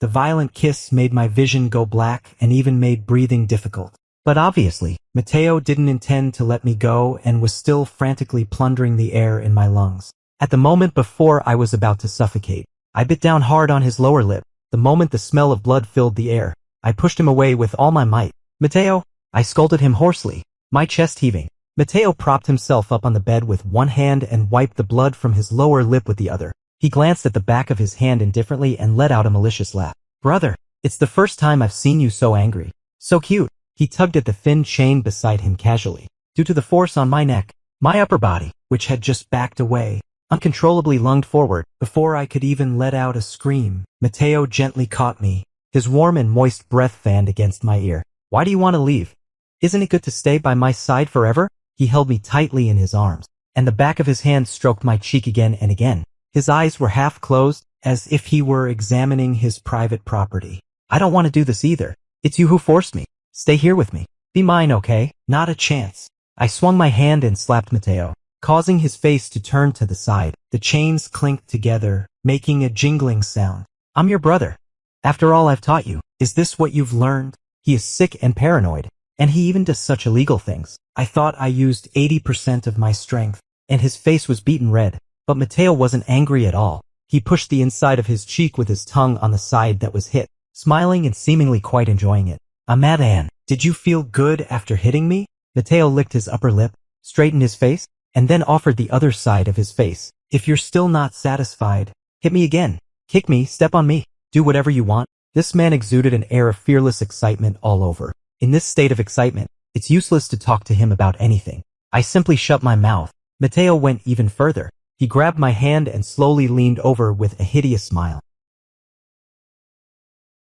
The violent kiss made my vision go black and even made breathing difficult. But obviously, Matteo didn't intend to let me go and was still frantically plundering the air in my lungs. At the moment before I was about to suffocate, I bit down hard on his lower lip. The moment the smell of blood filled the air, I pushed him away with all my might. "Matteo!" I scolded him hoarsely, my chest heaving. Matteo propped himself up on the bed with one hand and wiped the blood from his lower lip with the other. He glanced at the back of his hand indifferently and let out a malicious laugh. "Brother, it's the first time I've seen you so angry. So cute." He tugged at the thin chain beside him casually. Due to the force on my neck, my upper body, which had just backed away, uncontrollably lunged forward. Before I could even let out a scream, Matteo gently caught me. His warm and moist breath fanned against my ear. "Why do you want to leave? Isn't it good to stay by my side forever?" He held me tightly in his arms, and the back of his hand stroked my cheek again and again. His eyes were half closed, as if he were examining his private property. "I don't want to do this either. It's you who forced me. Stay here with me. Be mine, okay?" "Not a chance." I swung my hand and slapped Matteo, causing his face to turn to the side. The chains clinked together, making a jingling sound. "I'm your brother. After all I've taught you, is this what you've learned?" He is sick and paranoid, and he even does such illegal things. I thought I used 80% of my strength, and his face was beaten red. But Matteo wasn't angry at all. He pushed the inside of his cheek with his tongue on the side that was hit, smiling and seemingly quite enjoying it. "Amadan, did you feel good after hitting me?" Matteo licked his upper lip, straightened his face, and then offered the other side of his face. "If you're still not satisfied, hit me again. Kick me, step on me, do whatever you want." This man exuded an air of fearless excitement all over. In this state of excitement, it's useless to talk to him about anything. I simply shut my mouth. Matteo went even further. He grabbed my hand and slowly leaned over with a hideous smile.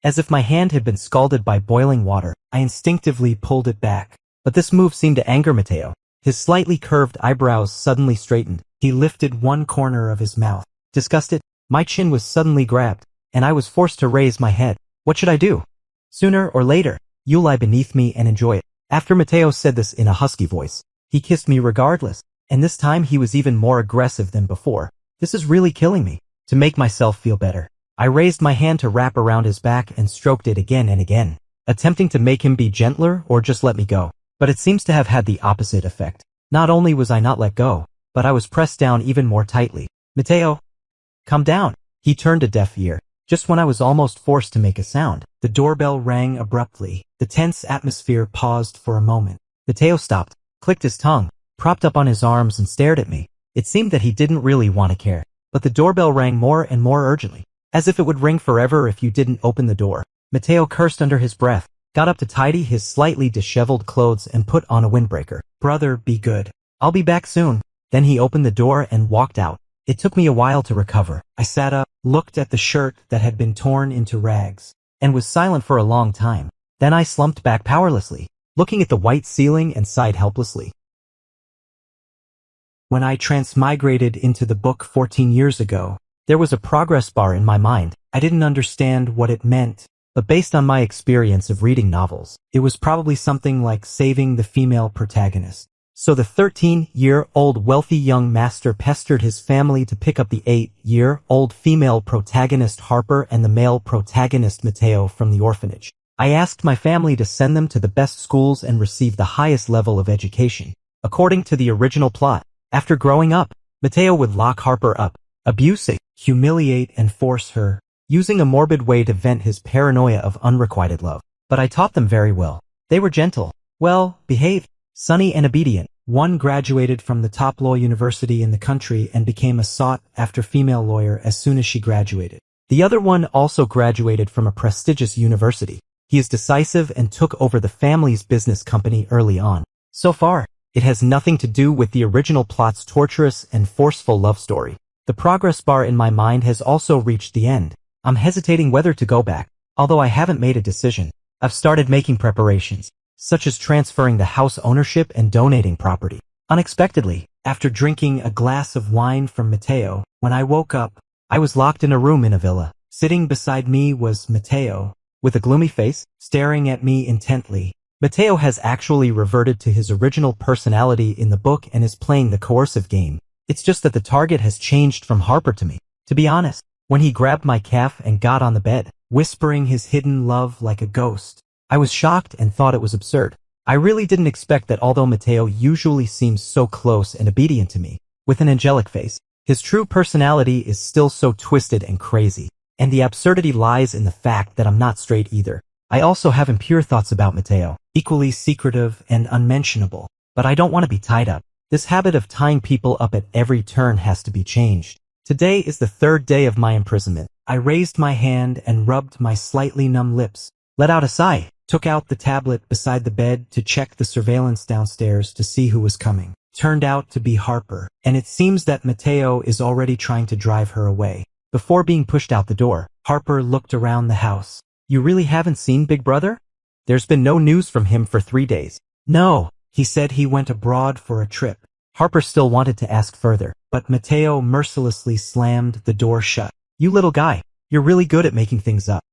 As if my hand had been scalded by boiling water, I instinctively pulled it back. But this move seemed to anger Matteo. His slightly curved eyebrows suddenly straightened. He lifted one corner of his mouth. Disgusted, my chin was suddenly grabbed, and I was forced to raise my head. What should I do? Sooner or later, you'll lie beneath me and enjoy it. After Matteo said this in a husky voice, he kissed me regardless, and this time he was even more aggressive than before. This is really killing me. To make myself feel better, I raised my hand to wrap around his back and stroked it again and again, attempting to make him be gentler or just let me go. But it seems to have had the opposite effect. Not only was I not let go, but I was pressed down even more tightly. "Matteo, calm down." He turned a deaf ear. Just when I was almost forced to make a sound, the doorbell rang abruptly. The tense atmosphere paused for a moment. Matteo stopped, clicked his tongue, propped up on his arms and stared at me. It seemed that he didn't really want to care. But the doorbell rang more and more urgently, as if it would ring forever if you didn't open the door. Matteo cursed under his breath, got up to tidy his slightly disheveled clothes and put on a windbreaker. "Brother, be good. I'll be back soon." Then he opened the door and walked out. It took me a while to recover. I sat up, looked at the shirt that had been torn into rags, and was silent for a long time. Then I slumped back powerlessly, looking at the white ceiling and sighed helplessly. When I transmigrated into the book 14 years ago, there was a progress bar in my mind. I didn't understand what it meant, but based on my experience of reading novels, it was probably something like saving the female protagonist. So the 13-year-old wealthy young master pestered his family to pick up the 8-year-old female protagonist Harper and the male protagonist Matteo from the orphanage. I asked my family to send them to the best schools and receive the highest level of education. According to the original plot, after growing up, Matteo would lock Harper up, abuse her, humiliate and force her, using a morbid way to vent his paranoia of unrequited love. But I taught them very well. They were gentle, well-behaved, sunny and obedient. One graduated from the top law university in the country and became a sought-after female lawyer as soon as she graduated. The other one also graduated from a prestigious university. He is decisive and took over the family's business company early on. So far, it has nothing to do with the original plot's torturous and forceful love story. The progress bar in my mind has also reached the end. I'm hesitating whether to go back, although I haven't made a decision. I've started making preparations, such as transferring the house ownership and donating property. Unexpectedly, after drinking a glass of wine from Matteo, when I woke up, I was locked in a room in a villa. Sitting beside me was Matteo, with a gloomy face, staring at me intently. Matteo has actually reverted to his original personality in the book and is playing the coercive game. It's just that the target has changed from Harper to me. To be honest, when he grabbed my calf and got on the bed, whispering his hidden love like a ghost. I was shocked and thought it was absurd. I really didn't expect that although Matteo usually seems so close and obedient to me, with an angelic face, his true personality is still so twisted and crazy. And the absurdity lies in the fact that I'm not straight either. I also have impure thoughts about Matteo, equally secretive and unmentionable. But I don't want to be tied up. This habit of tying people up at every turn has to be changed. Today is the third day of my imprisonment. I raised my hand and rubbed my slightly numb lips, let out a sigh, took out the tablet beside the bed to check the surveillance downstairs to see who was coming. Turned out to be Harper, and it seems that Matteo is already trying to drive her away. Before being pushed out the door, Harper looked around the house. You really haven't seen Big Brother? There's been no news from him for 3 days. No, he said he went abroad for a trip. Harper still wanted to ask further, but Matteo mercilessly slammed the door shut. You little guy, you're really good at making things up.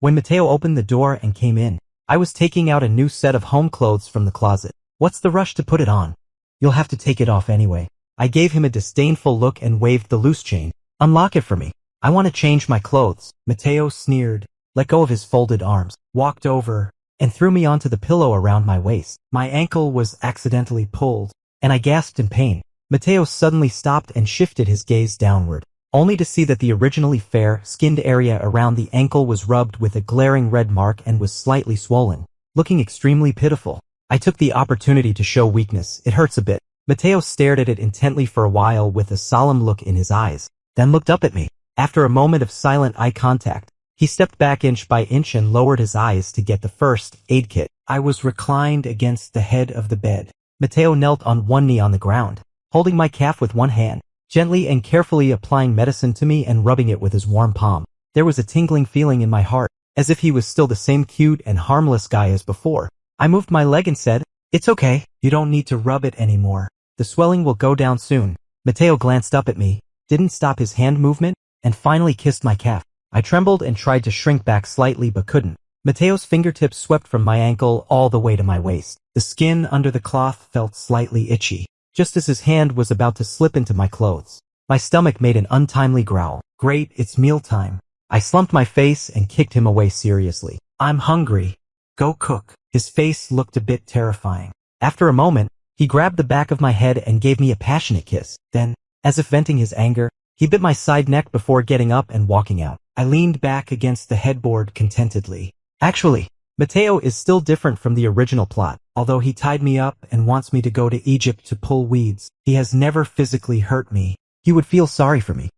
When Matteo opened the door and came in, I was taking out a new set of home clothes from the closet. What's the rush to put it on? You'll have to take it off anyway. I gave him a disdainful look and waved the loose chain. Unlock it for me. I want to change my clothes. Matteo sneered, let go of his folded arms, walked over, and threw me onto the pillow around my waist. My ankle was accidentally pulled, and I gasped in pain. Matteo suddenly stopped and shifted his gaze downward, only to see that the originally fair-skinned area around the ankle was rubbed with a glaring red mark and was slightly swollen, looking extremely pitiful. I took the opportunity to show weakness. It hurts a bit. Matteo stared at it intently for a while with a solemn look in his eyes, then looked up at me. After a moment of silent eye contact, he stepped back inch by inch and lowered his eyes to get the first aid kit. I was reclined against the head of the bed. Matteo knelt on one knee on the ground, holding my calf with one hand, gently and carefully applying medicine to me and rubbing it with his warm palm. There was a tingling feeling in my heart, as if he was still the same cute and harmless guy as before. I moved my leg and said, "It's okay, you don't need to rub it anymore. The swelling will go down soon." Matteo glanced up at me, didn't stop his hand movement, and finally kissed my calf. I trembled and tried to shrink back slightly but couldn't. Matteo's fingertips swept from my ankle all the way to my waist. The skin under the cloth felt slightly itchy, just as his hand was about to slip into my clothes. My stomach made an untimely growl. Great, it's mealtime. I slumped my face and kicked him away seriously. I'm hungry. Go cook. His face looked a bit terrifying. After a moment, he grabbed the back of my head and gave me a passionate kiss. Then, as if venting his anger, he bit my side neck before getting up and walking out. I leaned back against the headboard contentedly. Actually, Matteo is still different from the original plot. Although he tied me up and wants me to go to Egypt to pull weeds, he has never physically hurt me. He would feel sorry for me.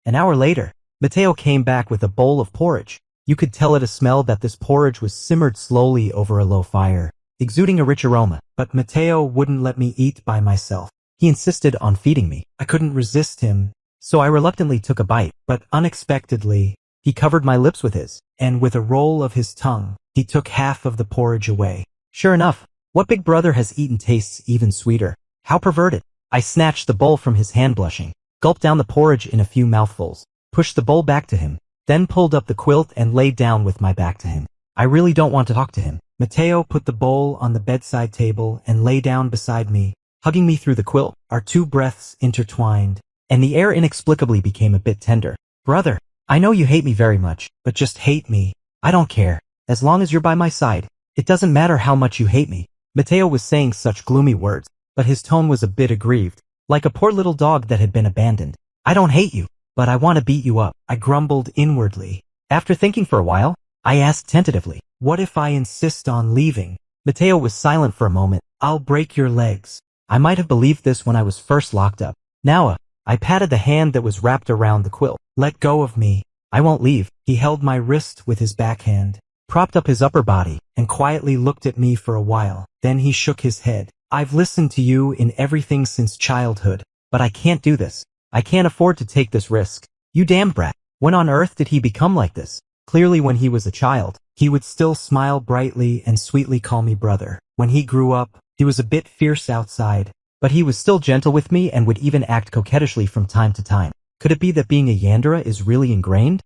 An hour later, Matteo came back with a bowl of porridge. You could tell at a smell that this porridge was simmered slowly over a low fire, exuding a rich aroma. But Matteo wouldn't let me eat by myself. He insisted on feeding me. I couldn't resist him, so I reluctantly took a bite, but unexpectedly, he covered my lips with his, and with a roll of his tongue, he took half of the porridge away. Sure enough, what Big Brother has eaten tastes even sweeter. How perverted. I snatched the bowl from his hand blushing, gulped down the porridge in a few mouthfuls, pushed the bowl back to him, then pulled up the quilt and laid down with my back to him. I really don't want to talk to him. Matteo put the bowl on the bedside table and lay down beside me, hugging me through the quilt. Our two breaths intertwined, and the air inexplicably became a bit tender. Brother, I know you hate me very much, but just hate me. I don't care. As long as you're by my side, it doesn't matter how much you hate me. Matteo was saying such gloomy words, but his tone was a bit aggrieved, like a poor little dog that had been abandoned. I don't hate you, but I want to beat you up, I grumbled inwardly. After thinking for a while, I asked tentatively, what if I insist on leaving? Matteo was silent for a moment. I'll break your legs. I might have believed this when I was first locked up. Now, I patted the hand that was wrapped around the quilt. Let go of me. I won't leave. He held my wrist with his backhand, propped up his upper body, and quietly looked at me for a while. Then he shook his head. I've listened to you in everything since childhood, but I can't do this. I can't afford to take this risk. You damn brat. When on earth did he become like this? Clearly when he was a child, he would still smile brightly and sweetly call me brother. When he grew up, he was a bit fierce outside, but he was still gentle with me and would even act coquettishly from time to time. Could it be that being a Yandere is really ingrained?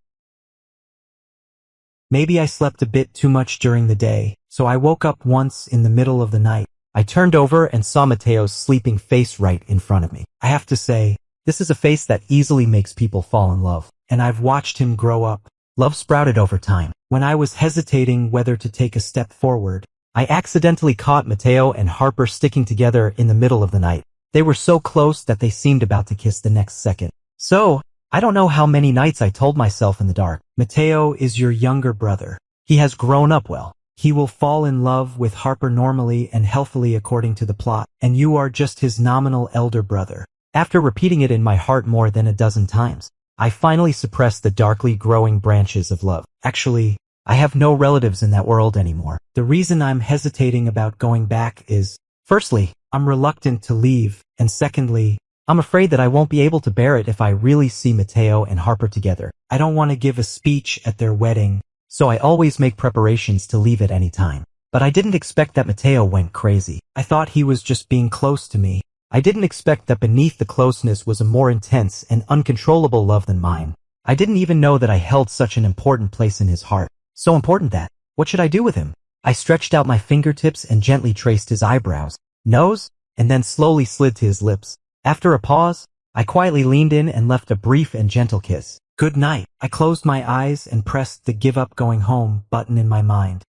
Maybe I slept a bit too much during the day, so I woke up once in the middle of the night. I turned over and saw Matteo's sleeping face right in front of me. I have to say, This is a face that easily makes people fall in love, and I've watched him grow up. Love sprouted over time. When I was hesitating whether to take a step forward, I accidentally caught Mateo and Harper sticking together in the middle of the night. They were so close that they seemed about to kiss the next second. So, I don't know how many nights I told myself in the dark, Mateo is your younger brother. He has grown up well. He will fall in love with Harper normally and healthily according to the plot, and you are just his nominal elder brother. After repeating it in my heart more than a dozen times, I finally suppressed the darkly growing branches of love. Actually, I have no relatives in that world anymore. The reason I'm hesitating about going back is, firstly, I'm reluctant to leave, and secondly, I'm afraid that I won't be able to bear it if I really see Mateo and Harper together. I don't want to give a speech at their wedding, so I always make preparations to leave at any time. But I didn't expect that Mateo went crazy. I thought he was just being close to me. I didn't expect that beneath the closeness was a more intense and uncontrollable love than mine. I didn't even know that I held such an important place in his heart. So important that, what should I do with him? I stretched out my fingertips and gently traced his eyebrows, nose, and then slowly slid to his lips. After a pause, I quietly leaned in and left a brief and gentle kiss. Good night. I closed my eyes and pressed the give up going home button in my mind.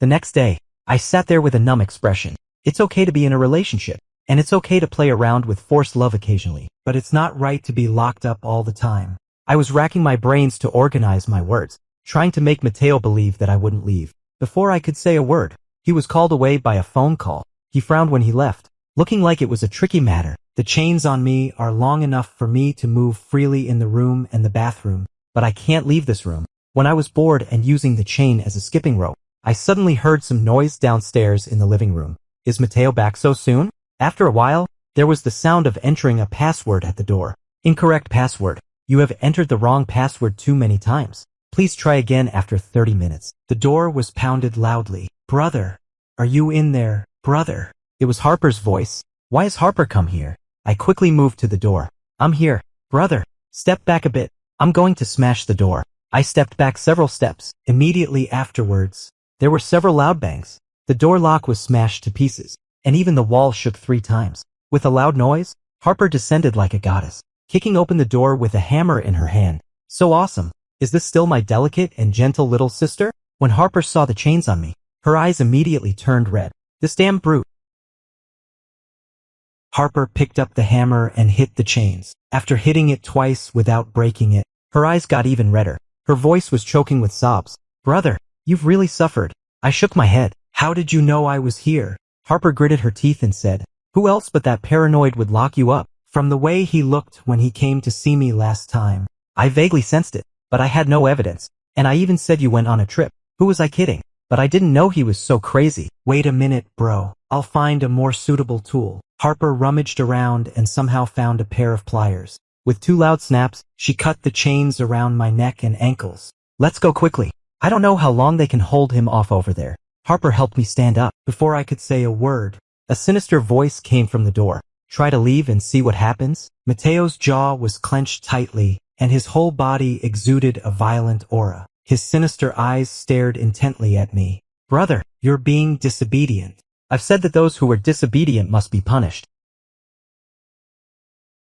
The next day, I sat there with a numb expression. It's okay to be in a relationship, and it's okay to play around with forced love occasionally, but it's not right to be locked up all the time. I was racking my brains to organize my words, trying to make Mateo believe that I wouldn't leave. Before I could say a word, he was called away by a phone call. He frowned when he left, looking like it was a tricky matter. The chains on me are long enough for me to move freely in the room and the bathroom, but I can't leave this room. When I was bored and using the chain as a skipping rope, I suddenly heard some noise downstairs in the living room. Is Mateo back so soon? After a while, there was the sound of entering a password at the door. Incorrect password. You have entered the wrong password too many times. Please try again after 30 minutes. The door was pounded loudly. Brother, are you in there, brother? It was Harper's voice. Why has Harper come here? I quickly moved to the door. I'm here, brother. Step back a bit. I'm going to smash the door. I stepped back several steps. Immediately afterwards, there were several loud bangs. The door lock was smashed to pieces, and even the wall shook 3 times. With a loud noise, Harper descended like a goddess, kicking open the door with a hammer in her hand. So awesome. Is this still my delicate and gentle little sister? When Harper saw the chains on me, her eyes immediately turned red. This damn brute. Harper picked up the hammer and hit the chains. After hitting it twice without breaking it, her eyes got even redder. Her voice was choking with sobs. Brother, you've really suffered. I shook my head. How did you know I was here? Harper gritted her teeth and said, who else but that paranoid would lock you up? From the way he looked when he came to see me last time, I vaguely sensed it, but I had no evidence. And I even said you went on a trip. Who was I kidding? But I didn't know he was so crazy. Wait a minute, bro. I'll find a more suitable tool. Harper rummaged around and somehow found a pair of pliers. With 2 loud snaps, she cut the chains around my neck and ankles. Let's go quickly. I don't know how long they can hold him off over there. Harper helped me stand up. Before I could say a word, a sinister voice came from the door. Try to leave and see what happens? Mateo's jaw was clenched tightly, and his whole body exuded a violent aura. His sinister eyes stared intently at me. Brother, you're being disobedient. I've said that those who are disobedient must be punished.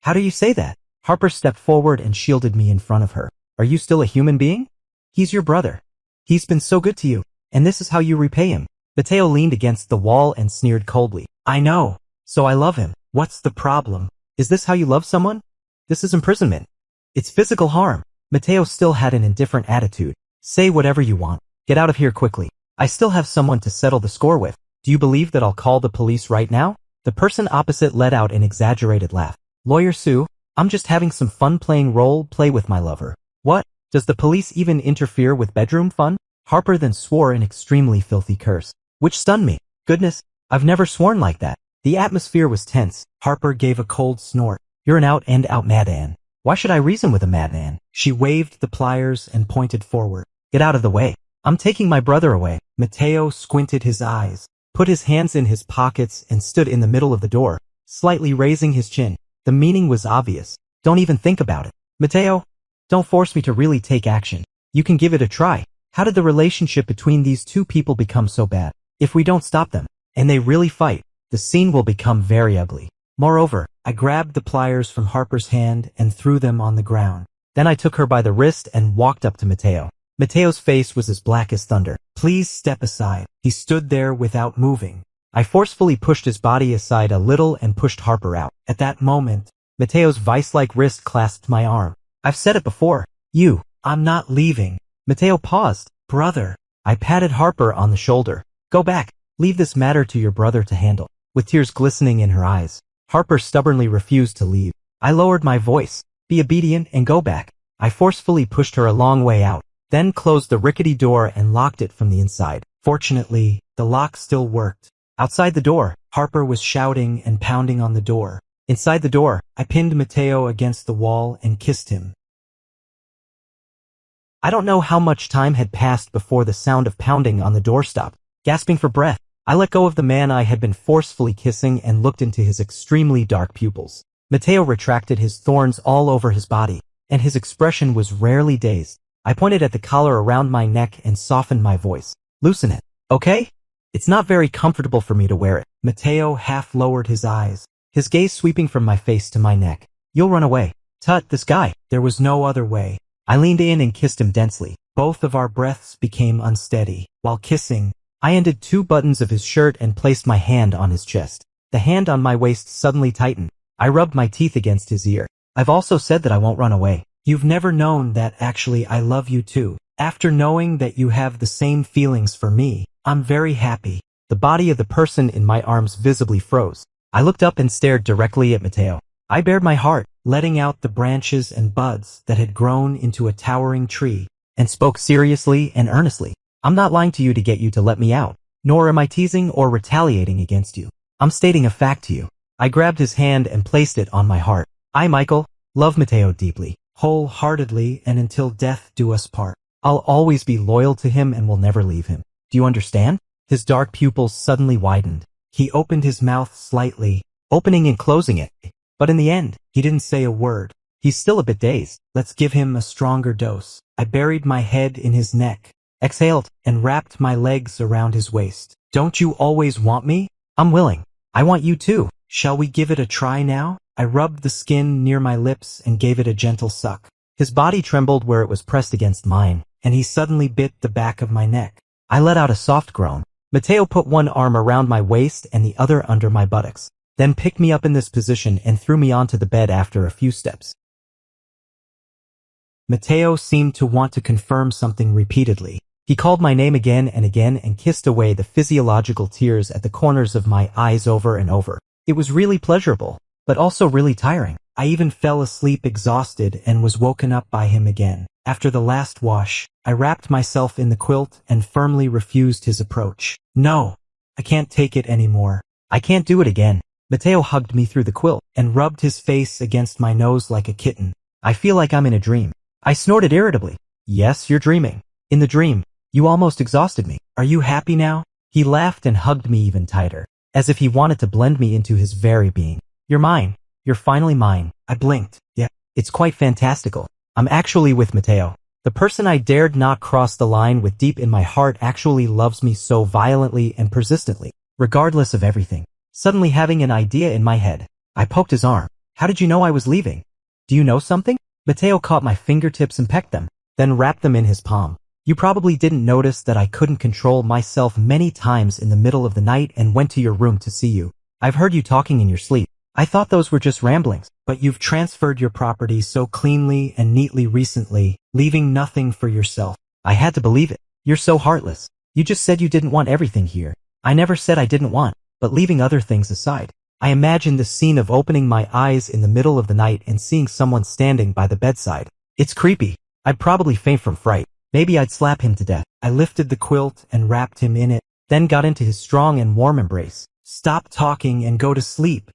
How do you say that? Harper stepped forward and shielded me in front of her. Are you still a human being? He's your brother. He's been so good to you, and this is how you repay him. Mateo leaned against the wall and sneered coldly. I know. So I love him. What's the problem? Is this how you love someone? This is imprisonment. It's physical harm. Mateo still had an indifferent attitude. Say whatever you want. Get out of here quickly. I still have someone to settle the score with. Do you believe that I'll call the police right now? The person opposite let out an exaggerated laugh. Lawyer Sue, I'm just having some fun playing role play with my lover. What? Does the police even interfere with bedroom fun? Harper then swore an extremely filthy curse, which stunned me. Goodness, I've never sworn like that. The atmosphere was tense. Harper gave a cold snort. You're an out-and-out madman. Why should I reason with a madman? She waved the pliers and pointed forward. Get out of the way. I'm taking my brother away. Mateo squinted his eyes, put his hands in his pockets and stood in the middle of the door, slightly raising his chin. The meaning was obvious. Don't even think about it. Mateo, don't force me to really take action. You can give it a try. How did the relationship between these 2 people become so bad? If we don't stop them, and they really fight, the scene will become very ugly. Moreover, I grabbed the pliers from Harper's hand and threw them on the ground. Then I took her by the wrist and walked up to Mateo. Mateo's face was as black as thunder. Please step aside. He stood there without moving. I forcefully pushed his body aside a little and pushed Harper out. At that moment, Mateo's vice-like wrist clasped my arm. I've said it before. I'm not leaving. Mateo paused. Brother. I patted Harper on the shoulder. Go back. Leave this matter to your brother to handle. With tears glistening in her eyes, Harper stubbornly refused to leave. I lowered my voice. Be obedient and go back. I forcefully pushed her a long way out, then closed the rickety door and locked it from the inside. Fortunately, the lock still worked. Outside the door, Harper was shouting and pounding on the door. Inside the door, I pinned Mateo against the wall and kissed him. I don't know how much time had passed before the sound of pounding on the door stopped. Gasping for breath, I let go of the man I had been forcefully kissing and looked into his extremely dark pupils. Mateo retracted his thorns all over his body, and his expression was rarely dazed. I pointed at the collar around my neck and softened my voice. Loosen it, okay? It's not very comfortable for me to wear it. Mateo half lowered his eyes, his gaze sweeping from my face to my neck. You'll run away. Tut, this guy. There was no other way. I leaned in and kissed him densely. Both of our breaths became unsteady. While kissing, I undid 2 buttons of his shirt and placed my hand on his chest. The hand on my waist suddenly tightened. I rubbed my teeth against his ear. I've also said that I won't run away. You've never known that actually I love you too. After knowing that you have the same feelings for me, I'm very happy. The body of the person in my arms visibly froze. I looked up and stared directly at Mateo. I bared my heart, letting out the branches and buds that had grown into a towering tree, and spoke seriously and earnestly. I'm not lying to you to get you to let me out, nor am I teasing or retaliating against you. I'm stating a fact to you. I grabbed his hand and placed it on my heart. I, Michael, love Mateo deeply, wholeheartedly, and until death do us part. I'll always be loyal to him and will never leave him. Do you understand? His dark pupils suddenly widened. He opened his mouth slightly, opening and closing it. But in the end, he didn't say a word. He's still a bit dazed. Let's give him a stronger dose. I buried my head in his neck, exhaled, and wrapped my legs around his waist. Don't you always want me? I'm willing. I want you too. Shall we give it a try now? I rubbed the skin near my lips and gave it a gentle suck. His body trembled where it was pressed against mine, and he suddenly bit the back of my neck. I let out a soft groan. Mateo put one arm around my waist and the other under my buttocks, then picked me up in this position and threw me onto the bed after a few steps. Mateo seemed to want to confirm something repeatedly. He called my name again and kissed away the physiological tears at the corners of my eyes over and over. It was really pleasurable, but also really tiring. I even fell asleep exhausted and was woken up by him again. After the last wash, I wrapped myself in the quilt and firmly refused his approach. No, I can't take it anymore. I can't do it again. Mateo hugged me through the quilt and rubbed his face against my nose like a kitten. I feel like I'm in a dream. I snorted irritably. Yes, you're dreaming. In the dream, you almost exhausted me. Are you happy now? He laughed and hugged me even tighter, as if he wanted to blend me into his very being. You're mine. You're finally mine. I blinked. Yeah, it's quite fantastical. I'm actually with Mateo. The person I dared not cross the line with deep in my heart actually loves me so violently and persistently, regardless of everything. Suddenly having an idea in my head, I poked his arm. How did you know I was leaving? Do you know something? Mateo caught my fingertips and pecked them, then wrapped them in his palm. You probably didn't notice that I couldn't control myself many times in the middle of the night and went to your room to see you. I've heard you talking in your sleep. I thought those were just ramblings, but you've transferred your property so cleanly and neatly recently, leaving nothing for yourself. I had to believe it. You're so heartless. You just said you didn't want everything here. I never said I didn't want, but leaving other things aside. I imagined the scene of opening my eyes in the middle of the night and seeing someone standing by the bedside. It's creepy. I'd probably faint from fright. Maybe I'd slap him to death. I lifted the quilt and wrapped him in it, then got into his strong and warm embrace. Stop talking and go to sleep.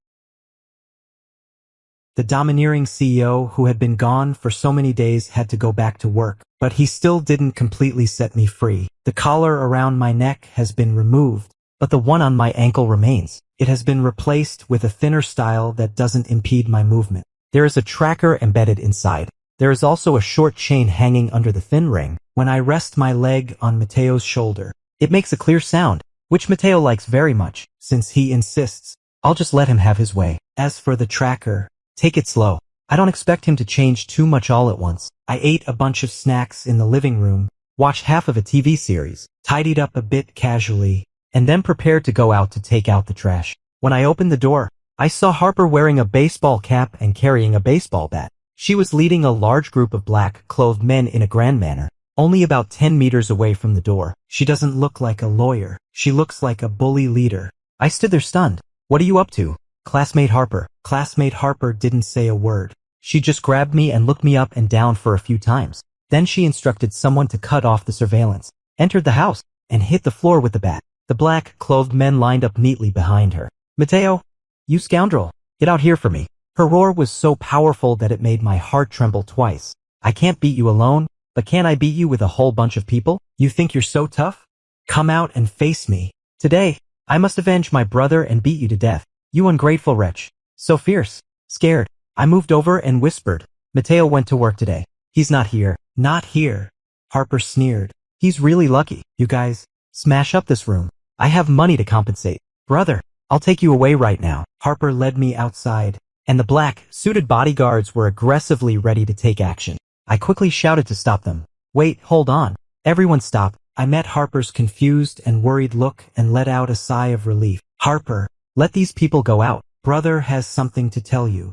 The domineering CEO who had been gone for so many days had to go back to work, but he still didn't completely set me free. The collar around my neck has been removed, but the one on my ankle remains. It has been replaced with a thinner style that doesn't impede my movement. There is a tracker embedded inside. There is also a short chain hanging under the thin ring. When I rest my leg on Mateo's shoulder, it makes a clear sound, which Mateo likes very much, since he insists. I'll just let him have his way. As for the tracker, take it slow. I don't expect him to change too much all at once. I ate a bunch of snacks in the living room, watched half of a TV series, tidied up a bit casually, and then prepared to go out to take out the trash. When I opened the door, I saw Harper wearing a baseball cap and carrying a baseball bat. She was leading a large group of black-clothed men in a grand manner, only about 10 meters away from the door. She doesn't look like a lawyer. She looks like a bully leader. I stood there stunned. What are you up to? Classmate Harper. Classmate Harper didn't say a word. She just grabbed me and looked me up and down for a few times. Then she instructed someone to cut off the surveillance, entered the house, and hit the floor with the bat. The black-clothed men lined up neatly behind her. Mateo, you scoundrel, get out here for me. Her roar was so powerful that it made my heart tremble twice. I can't beat you alone, but can I beat you with a whole bunch of people? You think you're so tough? Come out and face me. Today, I must avenge my brother and beat you to death. You ungrateful wretch. So fierce. Scared. I moved over and whispered. Mateo went to work today. He's not here. Not here. Harper sneered. He's really lucky. You guys, smash up this room. I have money to compensate. Brother, I'll take you away right now. Harper led me outside, and the black-suited bodyguards were aggressively ready to take action. I quickly shouted to stop them. Wait, hold on. Everyone stop. I met Harper's confused and worried look and let out a sigh of relief. Harper, let these people go out. Brother has something to tell you.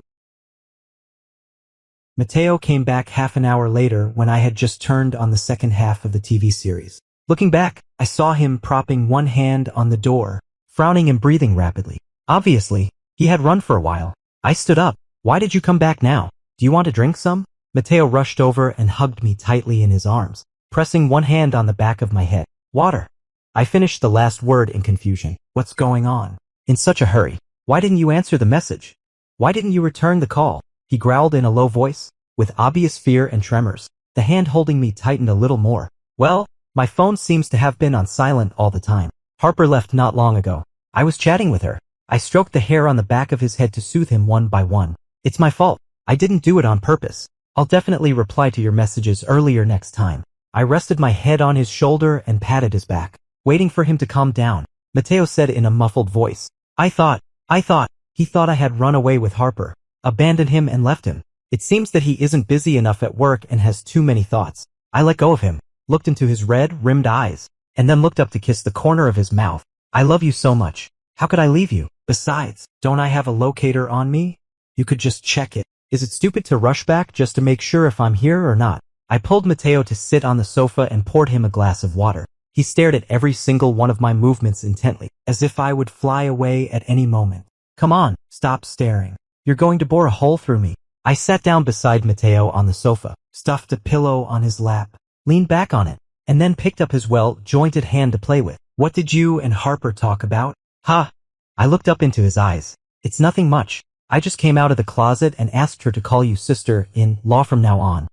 Mateo came back half an hour later when I had just turned on the second half of the TV series. Looking back, I saw him propping one hand on the door, frowning and breathing rapidly. Obviously, he had run for a while. I stood up. Why did you come back now? Do you want to drink some? Mateo rushed over and hugged me tightly in his arms, pressing one hand on the back of my head. Water. I finished the last word in confusion. What's going on? In such a hurry. Why didn't you answer the message? Why didn't you return the call? He growled in a low voice, with obvious fear and tremors. The hand holding me tightened a little more. Well, my phone seems to have been on silent all the time. Harper left not long ago. I was chatting with her. I stroked the hair on the back of his head to soothe him one by one. It's my fault. I didn't do it on purpose. I'll definitely reply to your messages earlier next time. I rested my head on his shoulder and patted his back, waiting for him to calm down. Mateo said in a muffled voice, he thought I had run away with Harper, abandoned him and left him. It seems that he isn't busy enough at work and has too many thoughts. I let go of him, looked into his red-rimmed eyes, and then looked up to kiss the corner of his mouth. I love you so much. How could I leave you? Besides, don't I have a locator on me? You could just check it. Is it stupid to rush back just to make sure if I'm here or not? I pulled Mateo to sit on the sofa and poured him a glass of water. He stared at every single one of my movements intently, as if I would fly away at any moment. Come on, stop staring. You're going to bore a hole through me. I sat down beside Mateo on the sofa, stuffed a pillow on his lap, leaned back on it, and then picked up his well-jointed hand to play with. What did you and Harper talk about? Ha! I looked up into his eyes. It's nothing much. I just came out of the closet and asked her to call you sister-in-law from now on.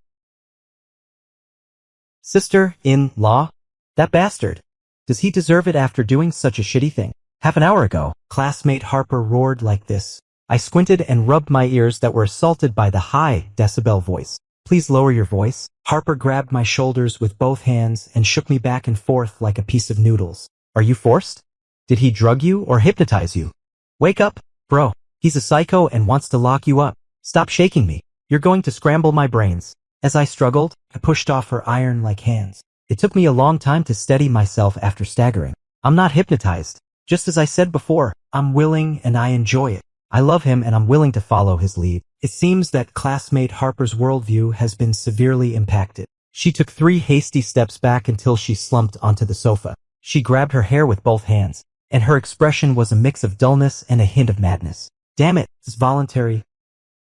Sister-in-law? That bastard. Does he deserve it after doing such a shitty thing? Half an hour ago, classmate Harper roared like this. I squinted and rubbed my ears that were assaulted by the high decibel voice. Please lower your voice. Harper grabbed my shoulders with both hands and shook me back and forth like a piece of noodles. Are you forced? Did he drug you or hypnotize you? Wake up, bro. He's a psycho and wants to lock you up. Stop shaking me. You're going to scramble my brains. As I struggled, I pushed off her iron-like hands. It took me a long time to steady myself after staggering. I'm not hypnotized. Just as I said before, I'm willing and I enjoy it. I love him and I'm willing to follow his lead. It seems that classmate Harper's worldview has been severely impacted. She took 3 hasty steps back until she slumped onto the sofa. She grabbed her hair with both hands, and her expression was a mix of dullness and a hint of madness. Damn it, it's voluntary.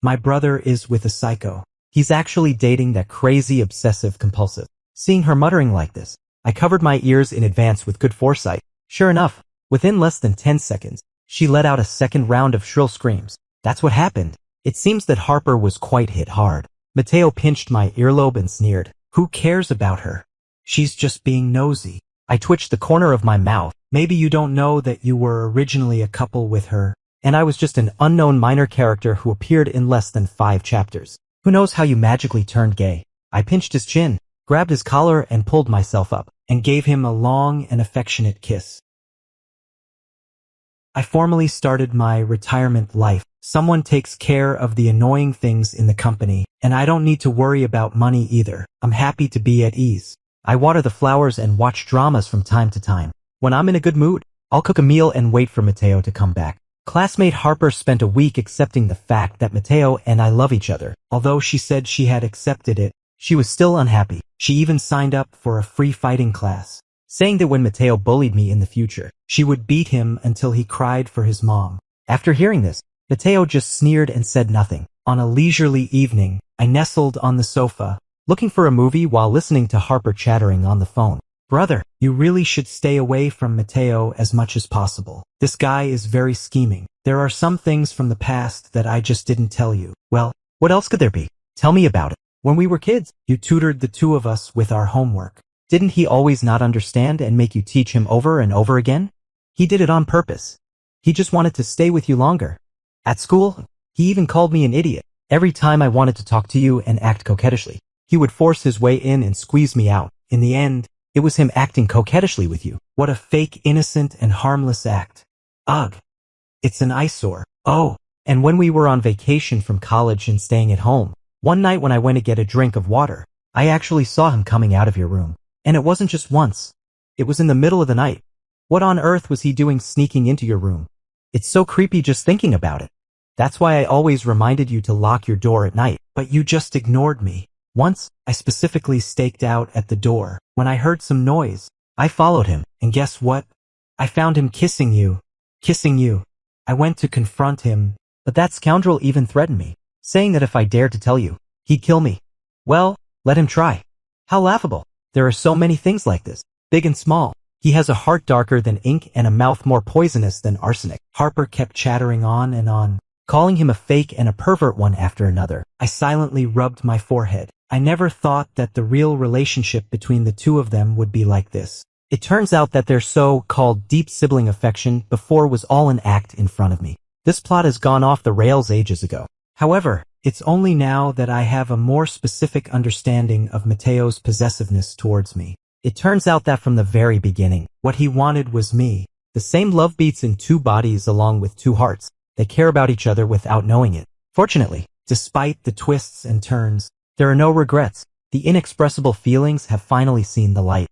My brother is with a psycho. He's actually dating that crazy obsessive-compulsive. Seeing her muttering like this, I covered my ears in advance with good foresight. Sure enough, within less than 10 seconds, she let out a second round of shrill screams. That's what happened. It seems that Harper was quite hit hard. Mateo pinched my earlobe and sneered. Who cares about her? She's just being nosy. I twitched the corner of my mouth. Maybe you don't know that you were originally a couple with her, and I was just an unknown minor character who appeared in less than 5 chapters. Who knows how you magically turned gay? I pinched his chin, grabbed his collar and pulled myself up, and gave him a long and affectionate kiss. I formally started my retirement life. Someone takes care of the annoying things in the company, and I don't need to worry about money either. I'm happy to be at ease. I water the flowers and watch dramas from time to time. When I'm in a good mood, I'll cook a meal and wait for Mateo to come back. Classmate Harper spent a week accepting the fact that Mateo and I love each other. Although she said she had accepted it, she was still unhappy. She even signed up for a free fighting class, saying that when Mateo bullied me in the future, she would beat him until he cried for his mom. After hearing this, Mateo just sneered and said nothing. On a leisurely evening, I nestled on the sofa, looking for a movie while listening to Harper chattering on the phone. Brother, you really should stay away from Mateo as much as possible. This guy is very scheming. There are some things from the past that I just didn't tell you. Well, what else could there be? Tell me about it. When we were kids, you tutored the two of us with our homework. Didn't he always not understand and make you teach him over and over again? He did it on purpose. He just wanted to stay with you longer. At school, he even called me an idiot. Every time I wanted to talk to you and act coquettishly, he would force his way in and squeeze me out. In the end, it was him acting coquettishly with you. What a fake, innocent, and harmless act. Ugh. It's an eyesore. Oh, and when we were on vacation from college and staying at home, one night when I went to get a drink of water, I actually saw him coming out of your room. And it wasn't just once. It was in the middle of the night. What on earth was he doing sneaking into your room? It's so creepy just thinking about it. That's why I always reminded you to lock your door at night, but you just ignored me. Once, I specifically staked out at the door. When I heard some noise, I followed him, and guess what? I found him kissing you. Kissing you. I went to confront him, but that scoundrel even threatened me, saying that if I dared to tell you, he'd kill me. Well, let him try. How laughable. There are so many things like this, big and small. He has a heart darker than ink and a mouth more poisonous than arsenic. Harper kept chattering on and on, calling him a fake and a pervert one after another. I silently rubbed my forehead. I never thought that the real relationship between the two of them would be like this. It turns out that their so-called deep sibling affection before was all an act in front of me. This plot has gone off the rails ages ago. However, it's only now that I have a more specific understanding of Mateo's possessiveness towards me. It turns out that from the very beginning, what he wanted was me. The same love beats in two bodies along with two hearts. They care about each other without knowing it. Fortunately, despite the twists and turns, there are no regrets. The inexpressible feelings have finally seen the light.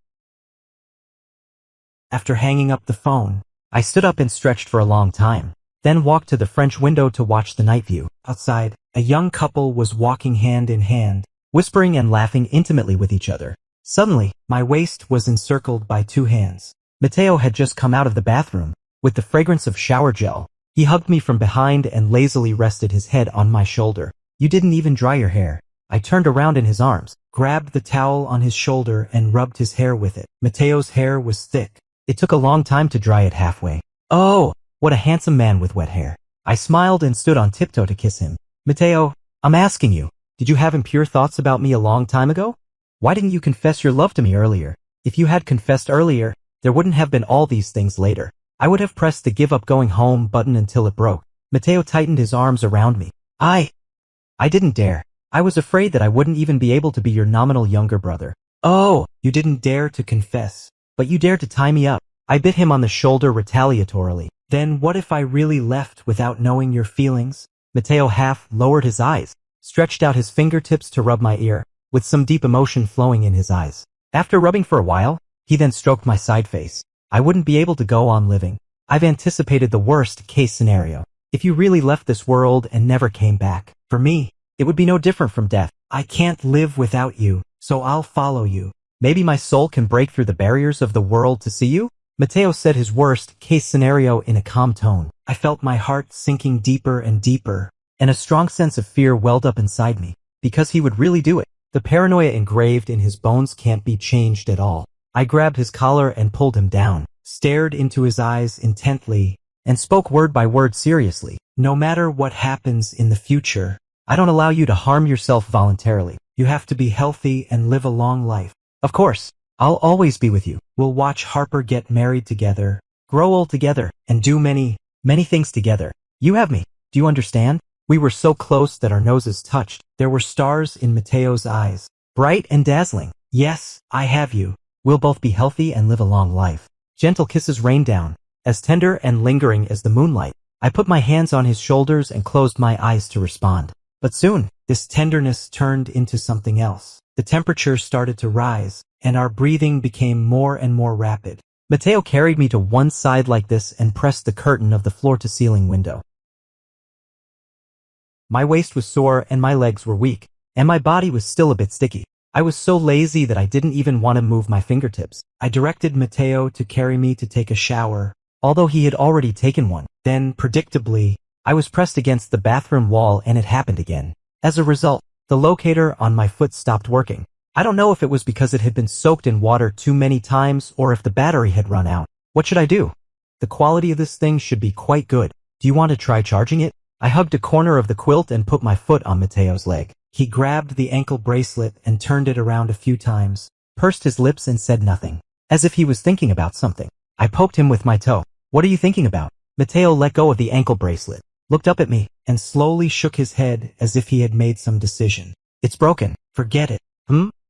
After hanging up the phone, I stood up and stretched for a long time, then walked to the French window to watch the night view. Outside, a young couple was walking hand in hand, whispering and laughing intimately with each other. Suddenly, my waist was encircled by two hands. Mateo had just come out of the bathroom, with the fragrance of shower gel. He hugged me from behind and lazily rested his head on my shoulder. You didn't even dry your hair. I turned around in his arms, grabbed the towel on his shoulder and rubbed his hair with it. Mateo's hair was thick. It took a long time to dry it halfway. Oh, what a handsome man with wet hair. I smiled and stood on tiptoe to kiss him. Mateo, I'm asking you, did you have impure thoughts about me a long time ago? Why didn't you confess your love to me earlier? If you had confessed earlier, there wouldn't have been all these things later. I would have pressed the give up going home button until it broke. Mateo tightened his arms around me. I didn't dare. I was afraid that I wouldn't even be able to be your nominal younger brother. Oh, you didn't dare to confess. But you dared to tie me up. I bit him on the shoulder retaliatorily. Then what if I really left without knowing your feelings? Mateo half lowered his eyes, stretched out his fingertips to rub my ear, with some deep emotion flowing in his eyes. After rubbing for a while, he then stroked my side face. I wouldn't be able to go on living. I've anticipated the worst case scenario. If you really left this world and never came back, for me, it would be no different from death. I can't live without you, so I'll follow you. Maybe my soul can break through the barriers of the world to see you? Mateo said his worst case scenario in a calm tone. I felt my heart sinking deeper and deeper, and a strong sense of fear welled up inside me, because he would really do it. The paranoia engraved in his bones can't be changed at all. I grabbed his collar and pulled him down, stared into his eyes intently, and spoke word by word seriously. No matter what happens in the future, I don't allow you to harm yourself voluntarily. You have to be healthy and live a long life. Of course, I'll always be with you. We'll watch Harper get married together, grow old together, and do many, many things together. You have me. Do you understand? We were so close that our noses touched. There were stars in Mateo's eyes, bright and dazzling. Yes, I have you. We'll both be healthy and live a long life. Gentle kisses rained down, as tender and lingering as the moonlight. I put my hands on his shoulders and closed my eyes to respond. But soon, this tenderness turned into something else. The temperature started to rise, and our breathing became more and more rapid. Matteo carried me to one side like this and pressed the curtain of the floor-to-ceiling window. My waist was sore and my legs were weak, and my body was still a bit sticky. I was so lazy that I didn't even want to move my fingertips. I directed Matteo to carry me to take a shower, although he had already taken one. Then, predictably, I was pressed against the bathroom wall and it happened again. As a result, the locator on my foot stopped working. I don't know if it was because it had been soaked in water too many times or if the battery had run out. What should I do? The quality of this thing should be quite good. Do you want to try charging it? I hugged a corner of the quilt and put my foot on Matteo's leg. He grabbed the ankle bracelet and turned it around a few times, pursed his lips and said nothing, as if he was thinking about something. I poked him with my toe. What are you thinking about? Matteo let go of the ankle bracelet, looked up at me, and slowly shook his head as if he had made some decision. It's broken. Forget it.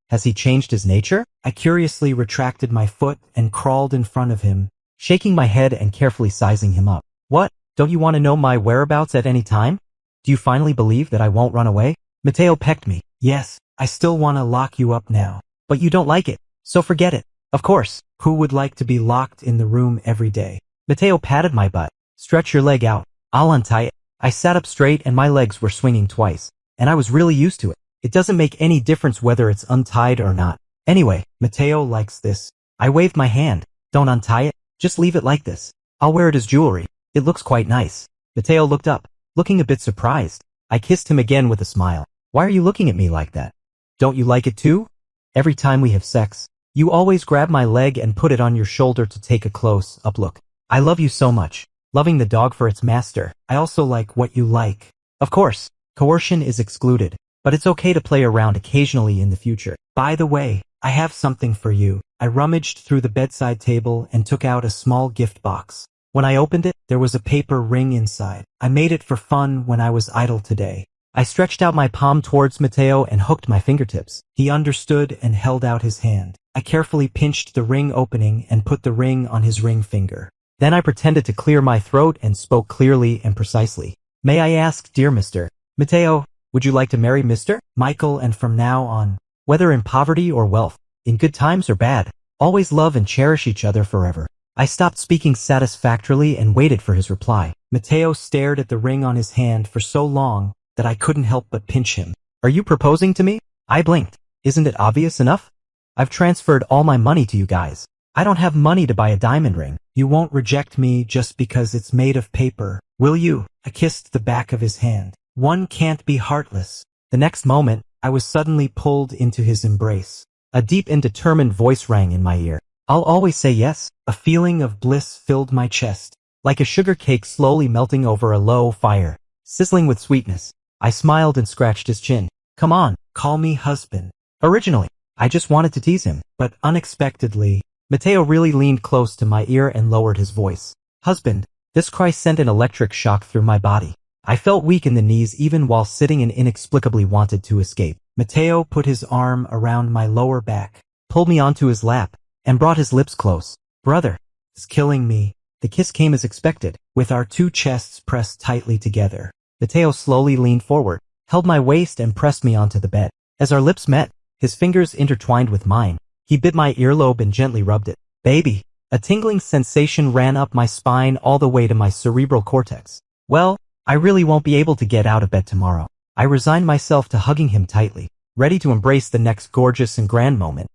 Has he changed his nature? I curiously retracted my foot and crawled in front of him, shaking my head and carefully sizing him up. What? Don't you want to know my whereabouts at any time? Do you finally believe that I won't run away? Matteo pecked me. Yes, I still want to lock you up now. But you don't like it, so forget it. Of course, who would like to be locked in the room every day? Matteo patted my butt. Stretch your leg out. I'll untie it. I sat up straight and my legs were swinging twice, and I was really used to it. It doesn't make any difference whether it's untied or not. Anyway, Matteo likes this. I waved my hand. Don't untie it, just leave it like this. I'll wear it as jewelry. It looks quite nice. Matteo looked up, looking a bit surprised. I kissed him again with a smile. Why are you looking at me like that? Don't you like it too? Every time we have sex, you always grab my leg and put it on your shoulder to take a close-up look. I love you so much. Loving the dog for its master. I also like what you like. Of course, coercion is excluded, but it's okay to play around occasionally in the future. By the way, I have something for you. I rummaged through the bedside table and took out a small gift box. When I opened it, there was a paper ring inside. I made it for fun when I was idle today. I stretched out my palm towards Matteo and hooked my fingertips. He understood and held out his hand. I carefully pinched the ring opening and put the ring on his ring finger. Then I pretended to clear my throat and spoke clearly and precisely. May I ask, dear Mr. Matteo, would you like to marry Mr. Michael and from now on, whether in poverty or wealth, in good times or bad, always love and cherish each other forever? I stopped speaking satisfactorily and waited for his reply. Matteo stared at the ring on his hand for so long that I couldn't help but pinch him. Are you proposing to me? I blinked. Isn't it obvious enough? I've transferred all my money to you guys. I don't have money to buy a diamond ring. You won't reject me just because it's made of paper, will you? I kissed the back of his hand. One can't be heartless. The next moment, I was suddenly pulled into his embrace. A deep and determined voice rang in my ear. I'll always say yes. A feeling of bliss filled my chest, like a sugar cake slowly melting over a low fire, sizzling with sweetness. I smiled and scratched his chin. Come on, call me husband. Originally, I just wanted to tease him, but unexpectedly, Matteo really leaned close to my ear and lowered his voice. Husband. This cry sent an electric shock through my body. I felt weak in the knees even while sitting and inexplicably wanted to escape. Matteo put his arm around my lower back, pulled me onto his lap, and brought his lips close. Brother, it's killing me. The kiss came as expected, with our two chests pressed tightly together. Matteo slowly leaned forward, held my waist and pressed me onto the bed. As our lips met, his fingers intertwined with mine. He bit my earlobe and gently rubbed it. Baby. A tingling sensation ran up my spine all the way to my cerebral cortex. Well, I really won't be able to get out of bed tomorrow. I resigned myself to hugging him tightly, ready to embrace the next gorgeous and grand moment.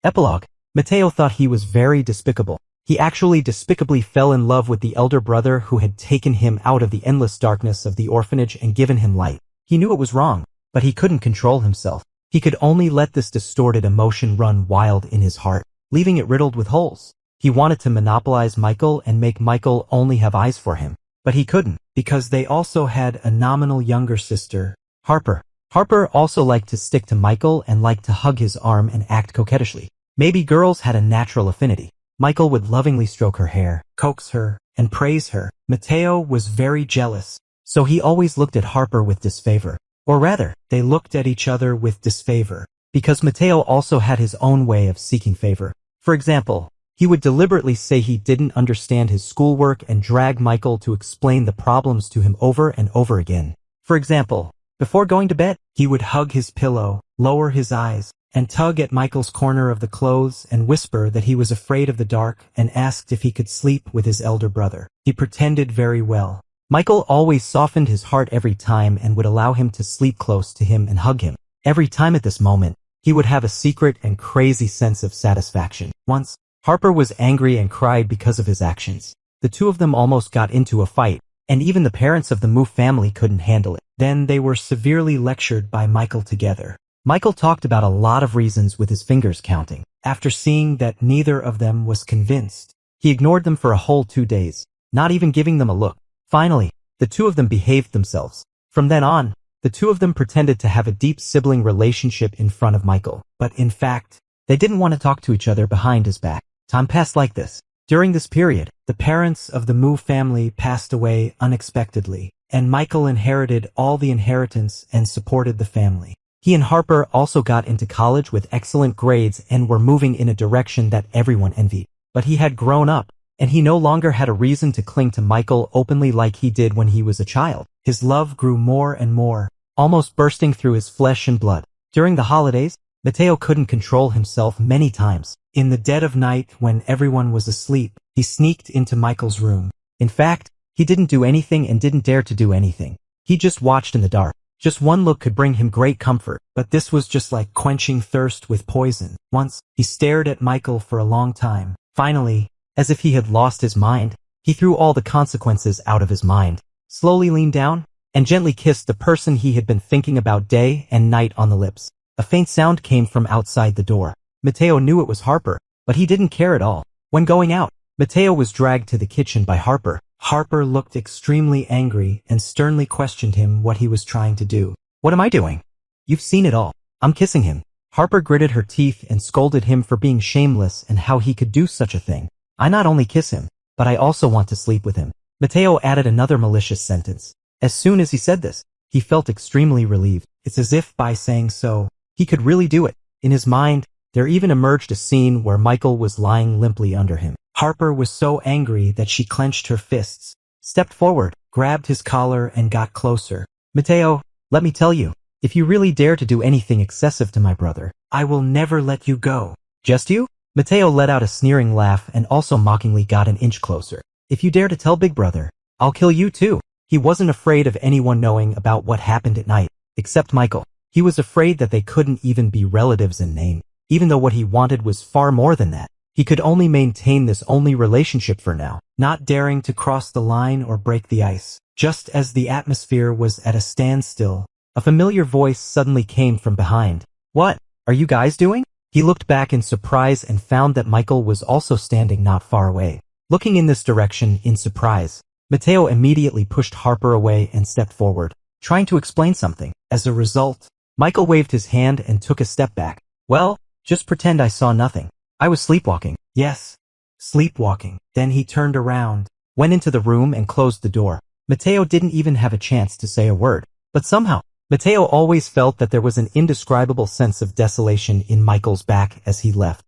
Epilogue. Matteo thought he was very despicable. He actually despicably fell in love with the elder brother who had taken him out of the endless darkness of the orphanage and given him light. He knew it was wrong, but he couldn't control himself. He could only let this distorted emotion run wild in his heart, leaving it riddled with holes. He wanted to monopolize Michael and make Michael only have eyes for him, but he couldn't, because they also had a nominal younger sister, Harper. Harper also liked to stick to Michael and liked to hug his arm and act coquettishly. Maybe girls had a natural affinity. Michael would lovingly stroke her hair, coax her, and praise her. Matteo was very jealous, so he always looked at Harper with disfavor. Or rather, they looked at each other with disfavor, because Matteo also had his own way of seeking favor. For example, He would deliberately say he didn't understand his schoolwork and drag Michael to explain the problems to him over and over again. For example, before going to bed, he would hug his pillow, lower his eyes, and tug at Michael's corner of the clothes and whisper that he was afraid of the dark and asked if he could sleep with his elder brother. He pretended very well. Michael always softened his heart every time and would allow him to sleep close to him and hug him. Every time at this moment, he would have a secret and crazy sense of satisfaction. Once, Harper was angry and cried because of his actions. The two of them almost got into a fight, and even the parents of the Moo family couldn't handle it. Then they were severely lectured by Michael together. Michael talked about a lot of reasons with his fingers counting. After seeing that neither of them was convinced, he ignored them for a whole 2 days, not even giving them a look. Finally, the two of them behaved themselves. From then on, the two of them pretended to have a deep sibling relationship in front of Michael. But in fact, they didn't want to talk to each other behind his back. Time passed like this. During this period, the parents of the Moo family passed away unexpectedly, and Michael inherited all the inheritance and supported the family. He and Harper also got into college with excellent grades and were moving in a direction that everyone envied. But he had grown up, and he no longer had a reason to cling to Michael openly like he did when he was a child. His love grew more and more, almost bursting through his flesh and blood. During the holidays, Mateo couldn't control himself many times. In the dead of night, when everyone was asleep, he sneaked into Michael's room. In fact, he didn't do anything and didn't dare to do anything. He just watched in the dark. Just one look could bring him great comfort, but this was just like quenching thirst with poison. Once, he stared at Michael for a long time. Finally, as if he had lost his mind, he threw all the consequences out of his mind, slowly leaned down, and gently kissed the person he had been thinking about day and night on the lips. A faint sound came from outside the door. Mateo knew it was Harper, but he didn't care at all. When going out, Mateo was dragged to the kitchen by Harper. Harper looked extremely angry and sternly questioned him what he was trying to do. "What am I doing? You've seen it all. I'm kissing him." Harper gritted her teeth and scolded him for being shameless and how he could do such a thing. "I not only kiss him, but I also want to sleep with him." Mateo added another malicious sentence. As soon as he said this, he felt extremely relieved. It's as if by saying so, he could really do it. In his mind, there even emerged a scene where Michael was lying limply under him. Harper was so angry that she clenched her fists, stepped forward, grabbed his collar, and got closer. "Mateo, let me tell you, if you really dare to do anything excessive to my brother, I will never let you go." "Just you?" Mateo let out a sneering laugh and also mockingly got an inch closer. "If you dare to tell Big Brother, I'll kill you too." He wasn't afraid of anyone knowing about what happened at night, except Michael. He was afraid that they couldn't even be relatives in name, even though what he wanted was far more than that. He could only maintain this only relationship for now, not daring to cross the line or break the ice. Just as the atmosphere was at a standstill, a familiar voice suddenly came from behind. "What are you guys doing?" He looked back in surprise and found that Michael was also standing not far away. Looking in this direction in surprise, Mateo immediately pushed Harper away and stepped forward, trying to explain something. As a result, Michael waved his hand and took a step back. "Well, just pretend I saw nothing. I was sleepwalking." "Yes, sleepwalking." Then he turned around, went into the room and closed the door. Mateo didn't even have a chance to say a word. But somehow, Mateo always felt that there was an indescribable sense of desolation in Michael's back as he left.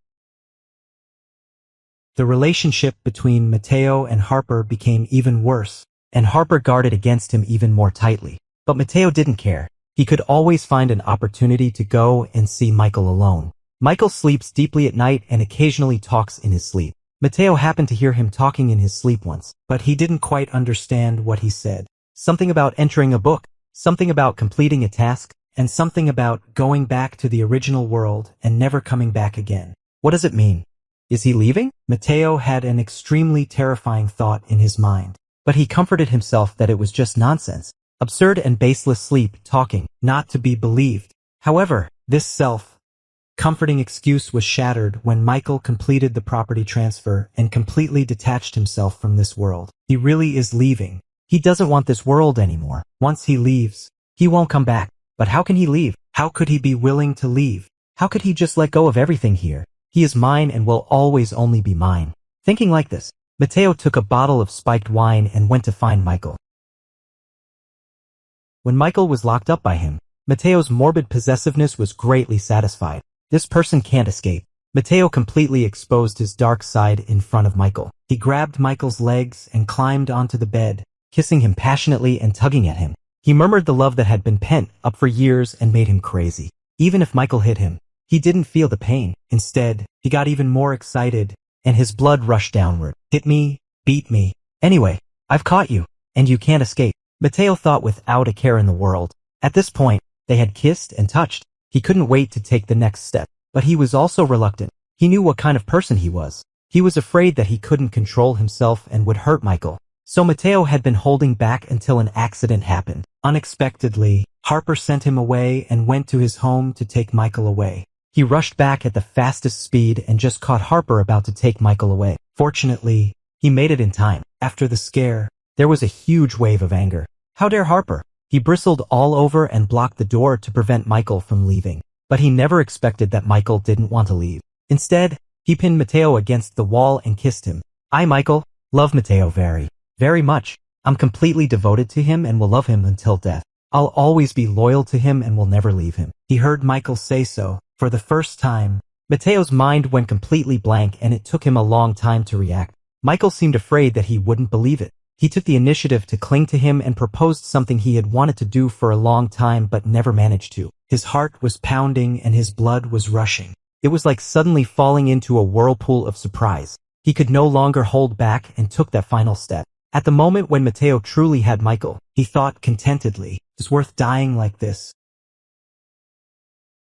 The relationship between Mateo and Harper became even worse, and Harper guarded against him even more tightly. But Mateo didn't care. He could always find an opportunity to go and see Michael alone. Michael sleeps deeply at night and occasionally talks in his sleep. Mateo happened to hear him talking in his sleep once, but he didn't quite understand what he said. Something about entering a book, something about completing a task, and something about going back to the original world and never coming back again. What does it mean? Is he leaving? Mateo had an extremely terrifying thought in his mind, but he comforted himself that it was just nonsense. Absurd and baseless sleep talking, not to be believed. However, this self-comforting excuse was shattered when Michael completed the property transfer and completely detached himself from this world. He really is leaving. He doesn't want this world anymore. Once he leaves, he won't come back. But how can he leave? How could he be willing to leave? How could he just let go of everything here? He is mine and will always only be mine. Thinking like this, Mateo took a bottle of spiked wine and went to find Michael. When Michael was locked up by him, Mateo's morbid possessiveness was greatly satisfied. This person can't escape. Matteo completely exposed his dark side in front of Michael. He grabbed Michael's legs and climbed onto the bed, kissing him passionately and tugging at him. He murmured the love that had been pent up for years and made him crazy. Even if Michael hit him, he didn't feel the pain. Instead, he got even more excited, and his blood rushed downward. Hit me, beat me. Anyway, I've caught you, and you can't escape. Matteo thought without a care in the world. At this point, they had kissed and touched. He couldn't wait to take the next step. But he was also reluctant. He knew what kind of person he was. He was afraid that he couldn't control himself and would hurt Michael. So Matteo had been holding back until an accident happened. Unexpectedly, Harper sent him away and went to his home to take Michael away. He rushed back at the fastest speed and just caught Harper about to take Michael away. Fortunately, he made it in time. After the scare, there was a huge wave of anger. How dare Harper? He bristled all over and blocked the door to prevent Michael from leaving. But he never expected that Michael didn't want to leave. Instead, he pinned Matteo against the wall and kissed him. I, Michael, love Matteo very much. I'm completely devoted to him and will love him until death. I'll always be loyal to him and will never leave him. He heard Michael say so. For the first time, Matteo's mind went completely blank and it took him a long time to react. Michael seemed afraid that he wouldn't believe it. He took the initiative to cling to him and proposed something he had wanted to do for a long time but never managed to. His heart was pounding and his blood was rushing. It was like suddenly falling into a whirlpool of surprise. He could no longer hold back and took that final step. At the moment when Matteo truly had Michael, he thought contentedly, "It's worth dying like this.